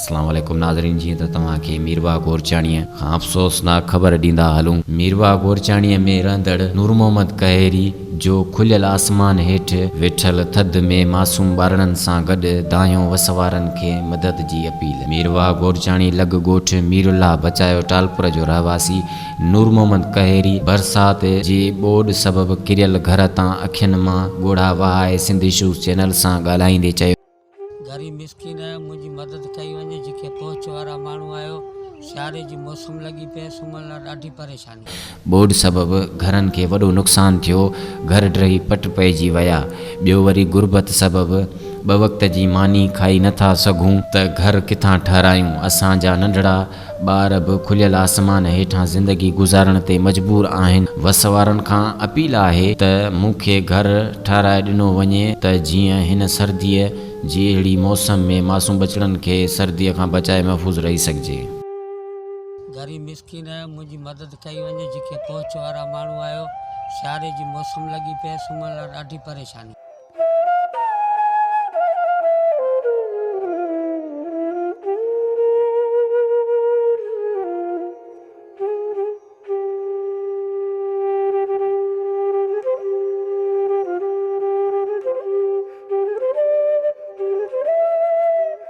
अस्सलाम वालेकुम नाज़रीन, जी तो तव्हांखे मीरबाग गोरचाणीअ खां अफ़सोसनाक ख़बर ॾींदा हलूं। मीरबाग गोरचाणीअ में रहंदड़ नूर मोहम्मद कहरी जो खुलियल आसमान हेठि वेठल थधि में मासूम ॿारनि सां गॾु दायूं वसवारनि खे मदद जी अपील। मीरबाग गोरचाणी लॻ ॻोठ मीरुल्लाह बचायो टालपुर जो रहवासी नूर मोहम्मद कहरी बरसात जी ॿोॾ सबबि किरियल घर तां अखियुनि मां ॻोढ़ा वहाए सिंधी शूज़ चैनल सां ॻाल्हाईंदे चयो, गरीब मिसकिन है, मुझी मदद कई वने जेके पहुंच वारा माण्हू आयो। सियारे जी मौसम लगी पे, सुम्हण लाइ ॾाढी परेशानी। ॿोॾ सबबि घरनि खे वॾो नुक़सानु थियो, घर ड्रही पट पइजी विया। ॿियो वरी गुरबत सबबि ॿ वक़्त जी मानी खाई नथा सघूं त घर किथां ठहिरायूं। असांजा नंढड़ा ॿार बि खुलियल आसमान हेठां ज़िंदगी गुज़ारण ते मजबूर आहिनि। वसवारनि खां अपील आहे त मूंखे घर ठाराए ॾिनो वञे त जीअं हिन सर्दीअ जी अहिड़ी मौसम में मासूम बचड़नि खे सर्दीअ खां बचाए महफ़ूज़ रही सघिजे। गरीब मिसकिन है, मुझी मदद कई वने जेके पहुंच वारा माण्हू आयो। सियारे जी मौसम लगी पे, सुम्हण लाइ ॾाढी परेशानी।